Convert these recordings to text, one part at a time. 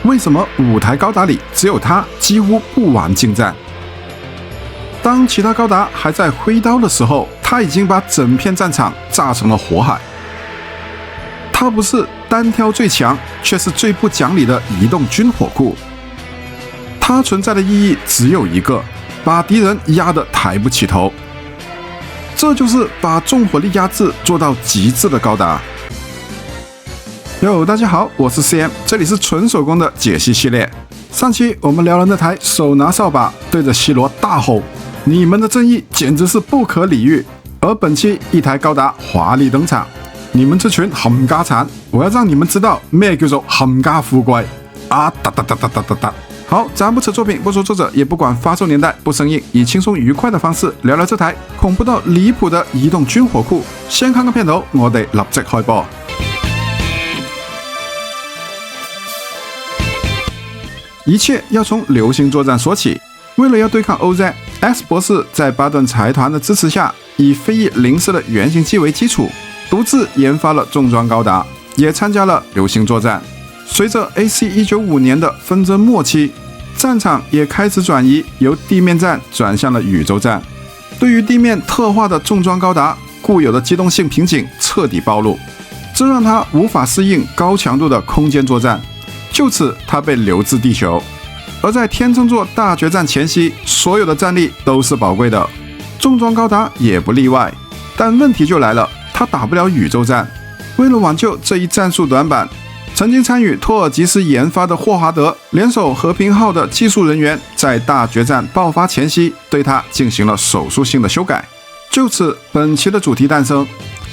為什麼5台高達裡只有他幾乎不玩近戰？當其他高達還在揮刀的時候，他已經把整片戰場炸成了火海。他不是單挑最強，卻是最不講理的移動軍火庫。它存在的意義只有一個，把敵人壓得抬不起頭。這就是把重火力壓制做到極致的高達。大家好，我是 CM， 這裡是純手工的解析系列。上期我們聊了那台手拿掃把對着西羅大吼“你們的正義簡直是不可理喻”，而本期一台高達華麗登場，你們這群冚家鏟，我要讓你們知道咩叫做冚家富貴啊！噠噠噠噠噠噠噠。好，咱不扯作品，不說作者，也不管發售年代，不生硬，以輕鬆愉快的方式聊聊這台恐怖到離譜的移動軍火庫。先看個片頭，我哋立即開播。一切要從流星作戰說起。為了要對抗 OZ，X 博士在巴頓財團的支持下，以飛翼04的原型機為基礎，獨自研發了重裝高達，也參加了流星作戰。隨着 AC-195 年的紛爭末期，戰場也開始轉移，由地面戰轉向了宇宙戰。對於地面特化的重裝高達，固有的機動性瓶頸徹底暴露，這讓他無法適應高強度的空間作戰。就此，他被留至地球。而在天秤座大決戰前夕，所有的戰力都是寶貴的，重裝高達也不例外。但問題就來了，他打不了宇宙戰。為了挽救這一戰術短板，曾經參與托爾吉斯研發的霍華德聯手和平號的技術人員，在大決戰爆發前夕對他進行了手術性的修改。就此，本期的主題誕生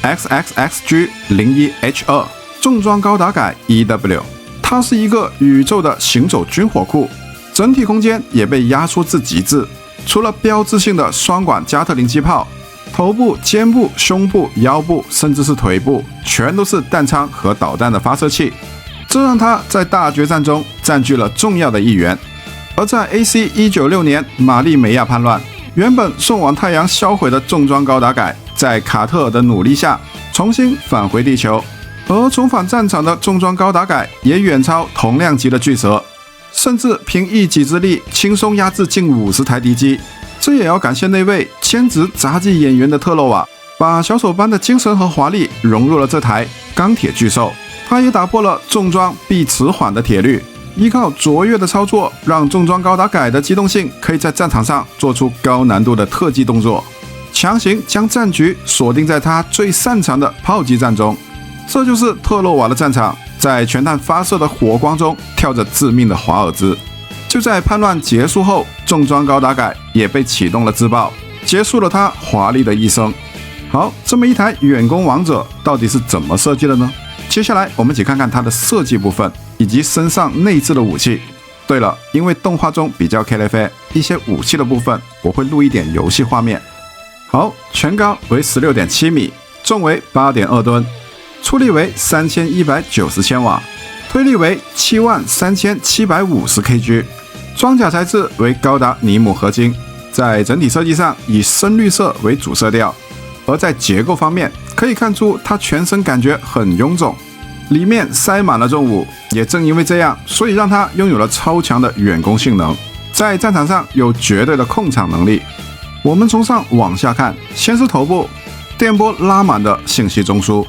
：XXXG-01H2 重裝高達改 EW。它是一個宇宙的行走軍火庫，整體空間也被壓縮至極致。除了標誌性的雙管加特林機炮，頭部、肩部、胸部、腰部，甚至是腿部，全都是彈倉和導彈的發射器，這讓它在大決戰中佔據了重要的一員。而在 AC-196 年瑪麗梅亞叛亂，原本送往太陽銷毀的重裝高達改，在卡特爾的努力下重新返回地球。而重返戰場的重裝高達改也遠超同量級的巨蛇，甚至憑一己之力輕鬆壓制近50台敵機。這也要感謝那位兼職雜技演員的特洛瓦，把小手般的精神和華麗融入了這台鋼鐵巨獸。他也打破了重裝必遲緩的鐵律，依靠卓越的操作，讓重裝高達改的機動性可以在戰場上做出高難度的特技動作，強行將戰局鎖定在他最擅長的炮擊戰中。這就是特洛瓦的戰場，在全彈發射的火光中跳着致命的華爾茲。就在叛亂結束後，重裝高達改也被啟動了自爆，結束了他華麗的一生。好，這麼一台遠攻王者到底是怎麼設計的呢？接下來我們一起看看它的設計部分以及身上內置的武器。對了，因為動畫中比較 KLF， 一些武器的部分我會錄一點遊戲畫面。好，全高為 16.7 米，重為 8.2 噸。出力為3190千瓦，推力為73750 kg， 裝甲材質為高達尼姆合金，在整體設計上以深綠色為主色調，而在結構方面可以看出它全身感覺很臃腫，裡面塞滿了重物，也正因為這樣，所以讓它擁有了超強的遠攻性能，在戰場上有絕對的控場能力。我們從上往下看，先是頭部，電波拉滿的信息中樞。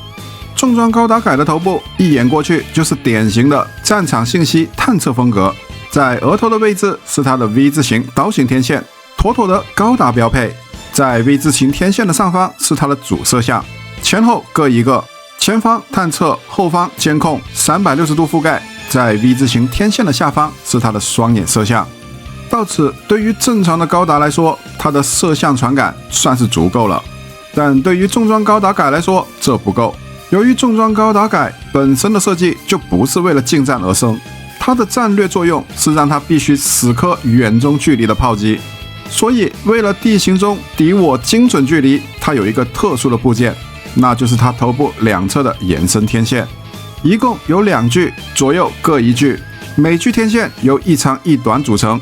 重裝高達改的頭部一眼過去就是典型的戰場信息探測風格，在額頭的位置是它的 V 字形刀形天線，妥妥的高達標配。在 V 字形天線的上方是它的主攝像，前後各一個，前方探測，後方監控，360度覆蓋。在 V 字形天線的下方是它的雙眼攝像。到此，對於正常的高達來說，它的攝像傳感算是足夠了，但對於重裝高達改來說，這不夠。由於重裝高達改本身的設計就不是為了近戰而生，它的戰略作用是讓它必須死磕遠中距離的炮擊，所以為了地形中敵我精準距離，它有一個特殊的部件，那就是它頭部兩側的延伸天線，一共有2具，左右各1具，每具天線由一長一短組成，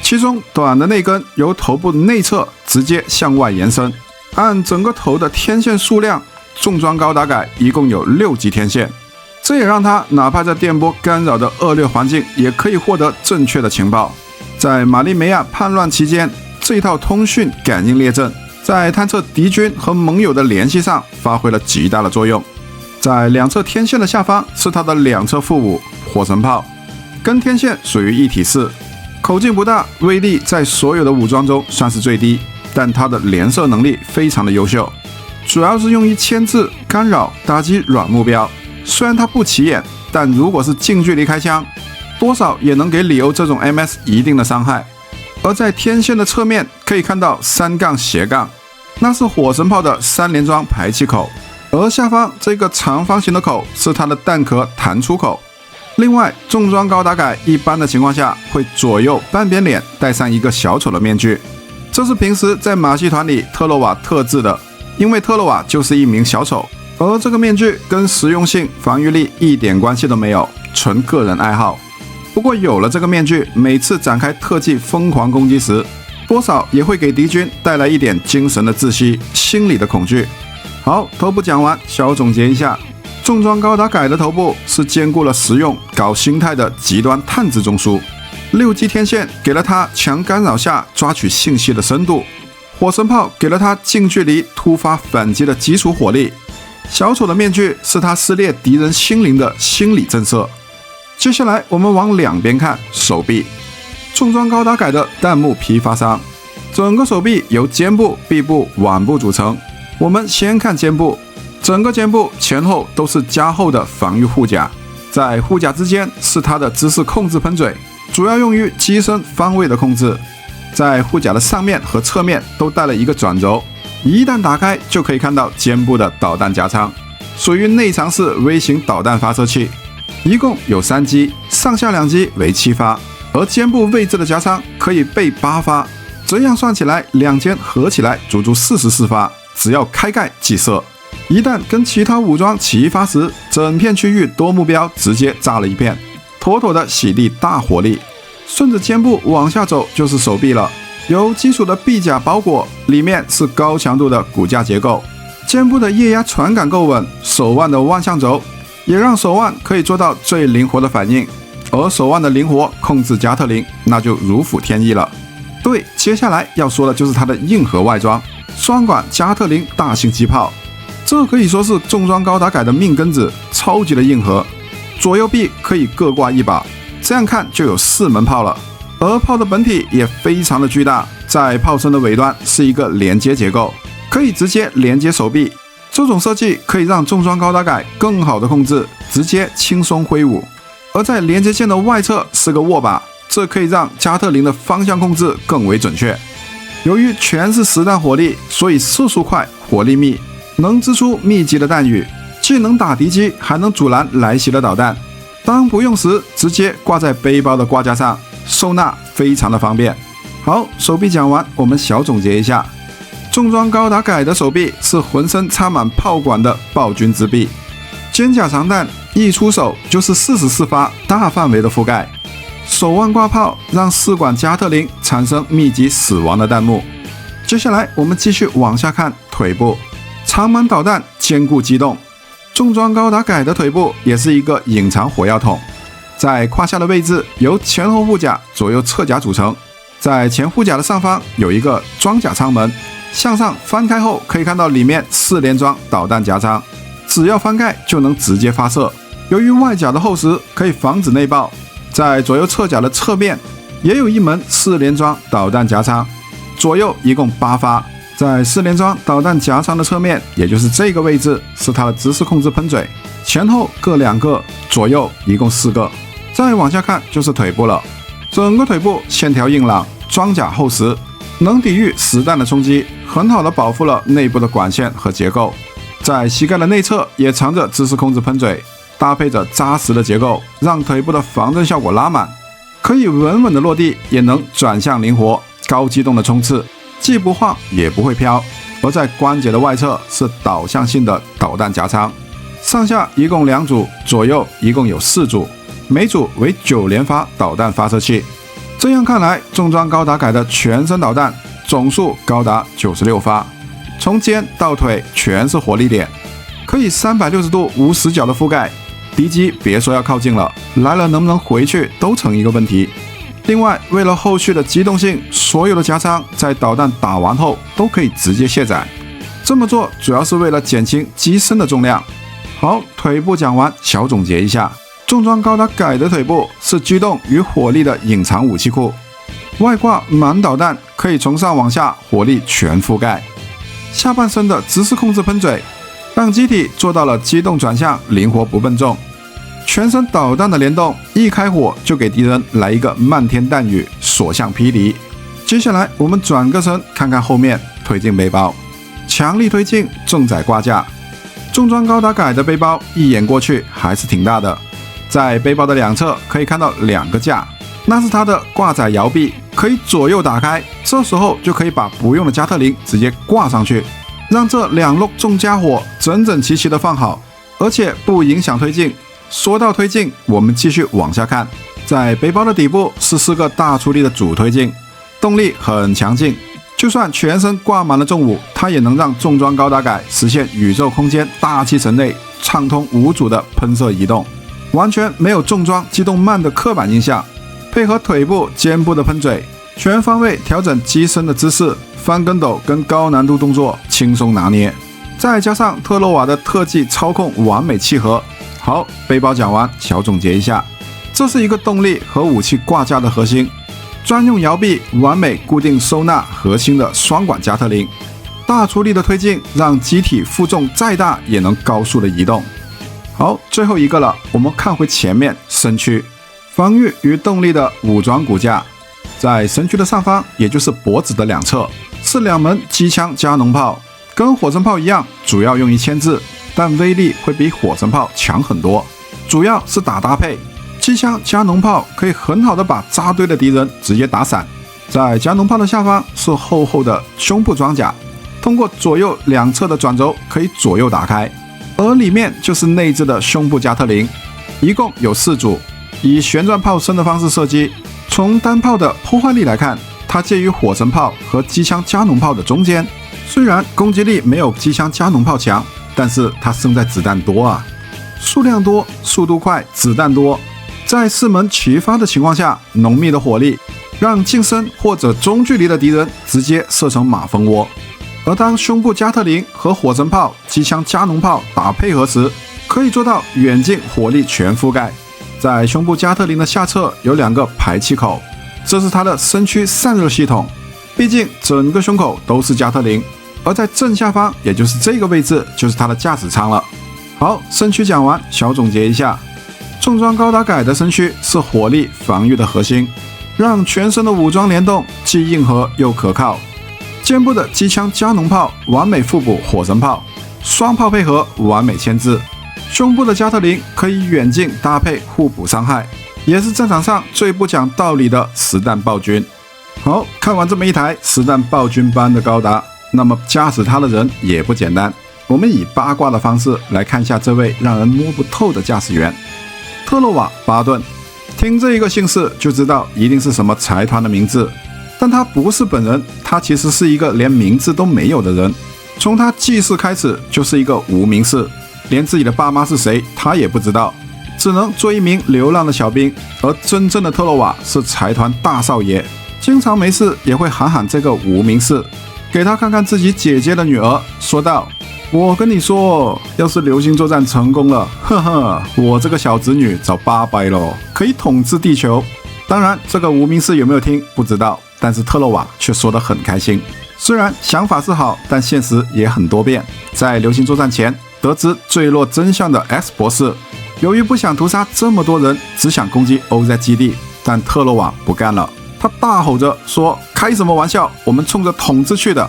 其中短的那根由頭部內側直接向外延伸，按整個頭的天線數量，重裝高達改一共有6級天線，這也讓他哪怕在電波干擾的惡劣環境，也可以獲得正確的情報。在馬利梅亞叛亂期間，這一套通訊感應列陣在探測敵軍和盟友的聯繫上發揮了極大的作用。在兩側天線的下方是它的兩側副武火神炮，跟天線屬於一體式，口徑不大，威力在所有的武裝中算是最低，但它的連射能力非常的優秀，主要是用於牽制、干擾、打擊軟目標。雖然它不起眼，但如果是近距離開槍，多少也能給里歐這種 MS 一定的傷害。而在天線的側面可以看到3槓斜槓，那是火神炮的3連裝排氣口，而下方這個長方形的口是它的彈殼彈出口。另外，重裝高達改一般的情況下會左右半邊臉戴上一個小丑的面具，這是平時在馬戲團裡特洛瓦特制的，因為特洛瓦就是一名小丑。而這個面具跟實用性、防禦力一點關係都沒有，純個人愛好。不過有了這個面具，每次展開特技瘋狂攻擊時，多少也會給敵軍帶來一點精神的窒息、心理的恐懼。好，頭部講完，小總結一下：重裝高達改的頭部是兼顧了實用、搞心態的極端探知中樞，6G 天線給了它強干擾下抓取信息的深度，火神炮給了它近距離突發反擊的基礎火力，小丑的面具是它撕裂敵人心靈的心理震懾。接下來我們往兩邊看，手臂。重裝高達改的彈幕批發商，整個手臂由肩部、臂部、腕部組成。我們先看肩部，整個肩部前後都是加厚的防禦護甲，在護甲之間是它的姿勢控制噴嘴，主要用於機身方位的控制。在護甲的上面和側面都帶了一個轉軸，一旦打開就可以看到肩部的導彈夾艙，屬於內藏式微型導彈發射器。一共有3擊，上下2擊為7發，而肩部位置的夾艙可以備8發，這樣算起來兩肩合起來足足44發，只要開蓋即射。一旦跟其他武裝齊發時，整片區域多目標直接炸了一片，妥妥的洗地大火力。順着肩部往下走就是手臂了，由基礎的臂甲包裹，裡面是高強度的骨架結構，肩部的液壓傳感夠穩，手腕的腕向軸也讓手腕可以做到最靈活的反應，而手腕的靈活控制加特林，那就如虎添翼了。對，接下來要說的就是它的硬核外裝——雙管加特林大型机炮，這可以說是重裝高達改的命根子，超級的硬核。左右臂可以各掛一把，這樣看就有4門炮了。而炮的本體也非常的巨大，在炮身的尾端是一個連接結構，可以直接連接手臂。這種設計可以讓重裝高達改更好的控制，直接輕鬆揮舞。而在連接線的外側是個握把，這可以讓加特林的方向控制更為準確。由於全是實彈火力，所以射速快，火力密，能支出密集的彈雨，既能打敵機，還能阻攔來襲的導彈。當不用時，直接掛在背包的掛架上，收納非常的方便。好，手臂講完，我們小總結一下。重裝高達改的手臂是渾身插滿炮管的暴君之臂，肩甲長彈一出手就是44發大範圍的覆蓋，手腕掛炮讓4管加特林產生密集死亡的彈幕。接下來我們繼續往下看腿部，長滿導彈堅固機動。重裝高達改的腿部也是一個隱藏火藥桶，在胯下的位置由前後護甲、左右側甲組成，在前護甲的上方有一個裝甲艙門。向上翻開後，可以看到裡面4連裝導彈夾艙，只要翻蓋就能直接發射。由於外甲的厚實，可以防止內爆。在左右側甲的側面，也有一門4連裝導彈夾艙，左右一共8發。在4連裝導彈夾艙的側面，也就是這個位置，是它的姿勢控制噴嘴，前後各2個，左右一共4個。再往下看就是腿部了，整個腿部線條硬朗，裝甲厚實，能抵禦實彈的衝擊，很好的保護了內部的管線和結構。在膝蓋的內側也藏着姿勢控制噴嘴，搭配着扎實的結構，讓腿部的防震效果拉滿，可以穩穩的落地，也能轉向靈活，高機動的衝刺，既不晃也不會飄。而在關節的外側是導向性的導彈夾艙，上下一共2組，左右一共有4組，每組為9連發導彈發射器。這樣看來，重裝高達改的全身導彈總數高達96發，從肩到腿全是火力點，可以360度無死角的覆蓋，敵機別說要靠近了，來了能不能回去都成一個問題。另外，為了後續的機動性，所有的加倉在導彈打完後都可以直接卸載。這麼做主要是為了減輕機身的重量。好，腿部講完，小總結一下：重裝高達改的腿部是機動與火力的隱藏武器庫，外掛滿導彈，可以從上往下火力全覆蓋。下半身的姿勢控制噴嘴，讓機體做到了機動轉向，靈活不笨重。全身導彈的聯動，一開火就給敵人來一個漫天彈雨，所向披靡。接下來我們轉個身看看後面，推進背包，強力推進，重載掛架。重裝高達改的背包一眼過去還是挺大的，在背包的兩側可以看到2個架，那是它的掛載搖臂，可以左右打開，這時候就可以把不用的加特林直接掛上去，讓這2摞重家伙整整齊齊的放好，而且不影響推進。說到推進，我們繼續往下看，在背包的底部是4個大出力的主推進，動力很強勁，就算全身掛滿了重武，它也能讓重裝高達改實現宇宙空間大氣層內暢通無阻的噴射移動，完全沒有重裝機動慢的刻板印象。配合腿部、肩部的噴嘴，全方位調整機身的姿勢，翻跟斗跟高難度動作輕鬆拿捏，再加上特洛瓦的特技操控完美契合。好，背包講完，小總結一下，這是一個動力和武器掛架的核心，專用搖臂完美固定收納核心的雙管加特林，大出力的推進讓機體負重再大也能高速的移動。好，最後一個了，我們看回前面身軀，防禦與動力的武裝骨架，在身軀的上方，也就是脖子的兩側，是2門機槍加農炮，跟火神炮一樣，主要用於牽制。但威力會比火神炮強很多，主要是打搭配。機槍加農炮可以很好的把扎堆的敵人直接打散。在加農炮的下方是厚厚的胸部裝甲，通過左右兩側的轉軸可以左右打開，而裡面就是內置的胸部加特林，一共有4組，以旋轉炮身的方式射擊。從單炮的破壞力來看，它介於火神炮和機槍加農炮的中間，雖然攻擊力沒有機槍加農炮強，但是它勝在子彈多啊，數量多，速度快，子彈多，在4門齊發的情況下，濃密的火力讓近身或者中距離的敵人直接射成馬蜂窩。而當胸部加特林和火神炮、機槍加農炮打配合時，可以做到遠近火力全覆蓋。在胸部加特林的下側有2個排氣口，這是它的身軀散熱系統，畢竟整個胸口都是加特林。而在正下方，也就是這個位置，就是它的駕駛艙了。好，身軀講完，小總結一下：重裝高達改的身軀是火力防禦的核心，讓全身的武裝聯動既硬核又可靠。肩部的機槍加農炮完美互補火神炮，雙炮配合完美牽制。胸部的加特林可以遠近搭配互補傷害，也是戰場上最不講道理的實彈暴君。好，看完這麼一台實彈暴君般的高達，那麼駕駛它的人也不簡單。我們以八卦的方式來看一下這位讓人摸不透的駕駛員——特洛瓦·巴頓。聽這一個姓氏就知道一定是什麼財團的名字，但他不是本人，他其實是一個連名字都沒有的人。從他記事開始就是一個無名氏，連自己的爸媽是誰他也不知道，只能做一名流浪的小兵。而真正的特洛瓦是財團大少爺，經常沒事也會喊喊這個無名氏，給他看看自己姐姐的女兒，說道：我跟你說，要是流星作戰成功了，呵呵，我這個小侄女早拜拜咯，可以統治地球。當然這個無名氏有沒有聽不知道，但是特洛瓦卻說得很開心。雖然想法是好，但現實也很多變。在流星作戰前得知墜落真相的 X 博士，由於不想屠殺這麼多人，只想攻擊 OZ 基地，但特洛瓦不幹了，他大吼着說：開什麼玩笑，我們衝着統治去的。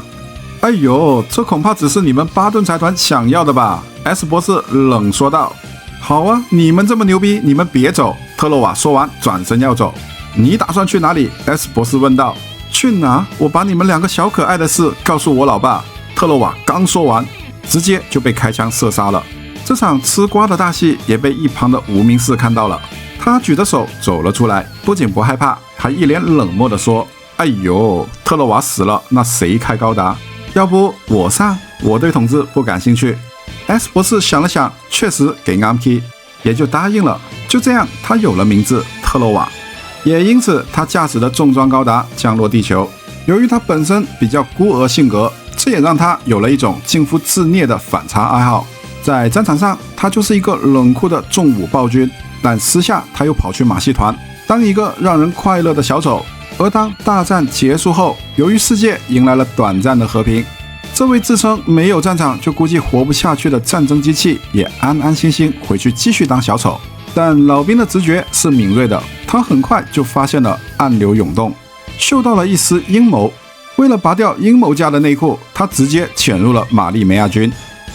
哎呦，這恐怕只是你們巴頓財團想要的吧？S 博士冷說道。好啊，你們這麼牛逼，你們別走。特洛瓦說完轉身要走。你打算去哪裡？ S 博士問道。去哪？我把你們2個小可愛的事告訴我老爸。特洛瓦剛說完，直接就被開槍射殺了。這場吃瓜的大戲也被一旁的無名氏看到了，他舉着手走了出來，不僅不害怕，還一臉冷漠地說：哎呦，特洛瓦死了，那誰開高達？要不我上？我對統治不感興趣。S 博士想了想，確實給啱 key。也就答應了。就這樣，他有了名字特洛瓦，也因此他駕駛的重裝高達降落地球。由於他本身比較孤兒性格，這也讓他有了一種近乎自虐的反差愛好。在戰場上，他就是一個冷酷的重武暴君，但私下他又跑去馬戲團當一個讓人快樂的小丑。而當大戰結束後，由於世界迎來了短暫的和平，這位自稱沒有戰場就估計活不下去的戰爭機器也安安心心回去繼續當小丑。但老兵的直覺是敏銳的，他很快就發現了暗流湧動，嗅到了一絲陰謀。為了拔掉陰謀家的內褲，他直接潛入了瑪麗梅亞軍，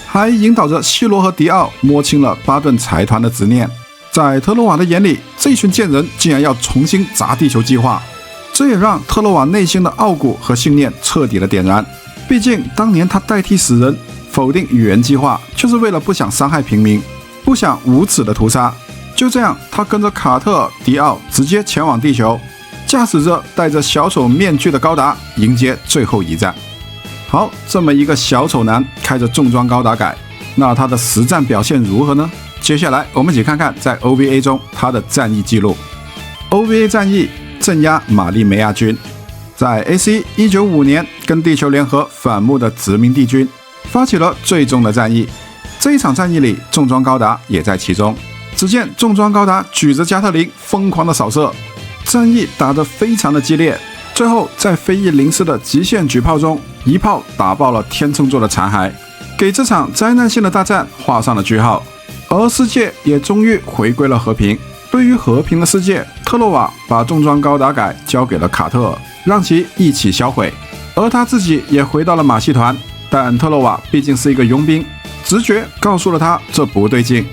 還引導着希羅和迪奧摸清了巴頓財團的執念。在特洛瓦的眼裡，這群賤人竟然要重新砸地球計劃，這也讓特洛瓦內心的傲骨和信念徹底的點燃。畢竟當年他代替死人否定語言計劃，就是為了不想傷害平民，不想無恥的屠殺。就這樣，他跟着卡特爾、迪奧直接前往地球，駕駛着戴着小丑面具的高達迎接最後一戰。好，這麼一個小丑男開着重裝高達改，那他的實戰表現如何呢？接下來我們一起看看在 OVA 中他的戰役記錄。OVA 戰役鎮壓瑪麗梅亞軍，在 AC 195年跟地球聯合反目的殖民地軍發起了最終的戰役。這一場戰役裡，重裝高達也在其中。只見重裝高達舉着加特林瘋狂的掃射，戰役打得非常的激烈。最後在非翼零式的極限舉炮中，一炮打爆了天秤座的殘骸，給這場災難性的大戰畫上了句號。而世界也終於回歸了和平。對於和平的世界，特洛瓦把重裝高達改交給了卡特爾，讓其一起銷毀，而他自己也回到了馬戲團。但特洛瓦畢竟是一個傭兵，直覺告訴了他這不對勁。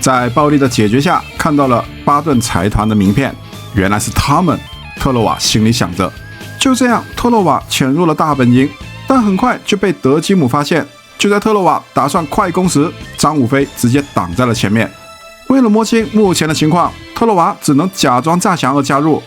在暴力的解決下，看到了巴頓財團的名片，原來是他們。特洛瓦心裡想着。就這樣，特洛瓦潛入了大本營，但很快就被德基姆發現。就在特洛瓦打算快攻時，張武飛直接擋在了前面。為了摸清目前的情況，特洛瓦只能假裝詐降而加入。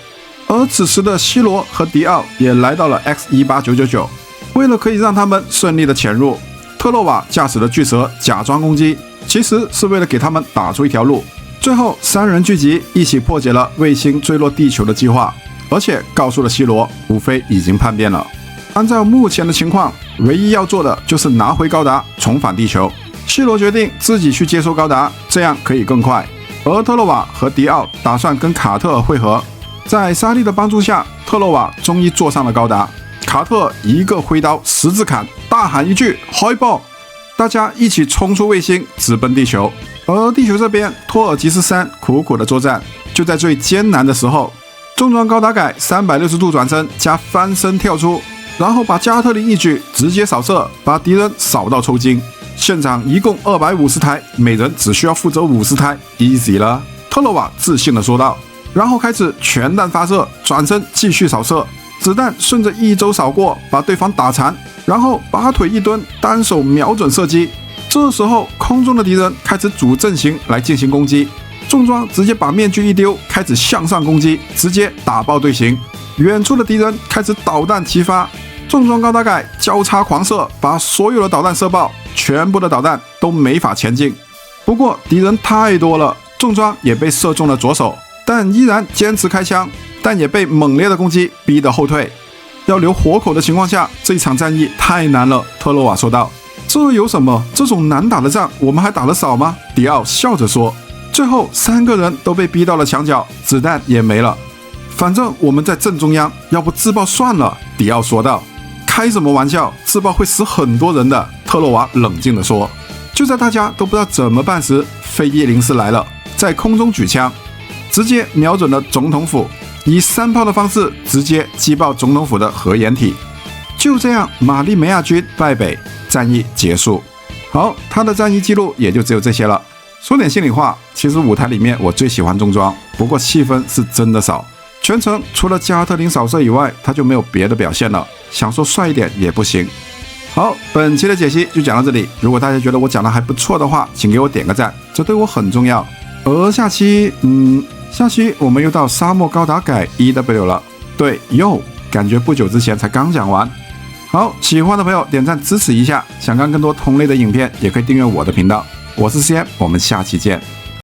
而此時的希羅和迪奧也來到了 X18999，為了可以讓他們順利的潛入，特洛瓦駕駛的巨蛇假裝攻擊，其實是為了給他們打出一條路。最後三人聚集，一起破解了衛星墜落地球的計劃，而且告訴了希羅，武飛已經叛變了。按照目前的情況，唯一要做的就是拿回高達，重返地球。希羅決定自己去接收高達，這樣可以更快。而特洛瓦和迪奧打算跟卡特爾會合。在莎莉的幫助下，特洛瓦終於坐上了高達。卡特爾一個揮刀十字砍，大喊一句 Hoi-Bo， 大家一起衝出衛星，直奔地球。而地球這邊，托爾吉斯3苦苦的作戰。就在最艱難的時候，重裝高達改360度轉身加翻身跳出，然後把加特林一舉直接掃射，把敵人掃到抽筋。現場一共250台，每人只需要負責50台 ，easy 了。特洛瓦自信地說道。然後開始全彈發射，轉身繼續掃射，子彈順着一周掃過，把對方打殘，然後拔腿一蹲，單手瞄準射擊。這時候空中的敵人開始組陣型來進行攻擊，重裝直接把面具一丟，開始向上攻擊，直接打爆隊形。遠處的敵人開始導彈齊發，重裝高達改交叉狂射，把所有的導彈射爆，全部的導彈都沒法前進。不過敵人太多了，重裝也被射中了左手，但依然堅持開槍，但也被猛烈的攻擊逼得後退。要留活口的情況下，這一場戰役太難了，特洛瓦說道。這有什麼？這種難打的仗，我們還打得少嗎？迪奧笑着說。最後3個人都被逼到了牆角，子彈也沒了。反正我們在正中央，要不自爆算了，迪奧說道。開什麼玩笑，自爆會死很多人的，特洛瓦冷靜地說。就在大家都不知道怎麼辦時，非翼零式來了，在空中舉槍，直接瞄準了總統府，以3炮的方式直接擊爆總統府的核掩體。就這樣，瑪麗梅亞軍敗北，戰役結束。好，他的戰役記錄也就只有這些了。說點心裡話，其實舞台裡面我最喜歡重裝，不過戲份是真的少。全程除了加特林掃射以外，他就沒有別的表現了。想說帥一點也不行。好，本期的解析就講到這裡。如果大家覺得我講的還不錯的話，請給我點個讚，這對我很重要。而下期我們又到沙漠高達改 EW 了。對，感覺不久之前才剛講完。好，喜歡的朋友點讚支持一下，想看更多同類的影片，也可以訂閱我的頻道。我是 CM，我們下期見。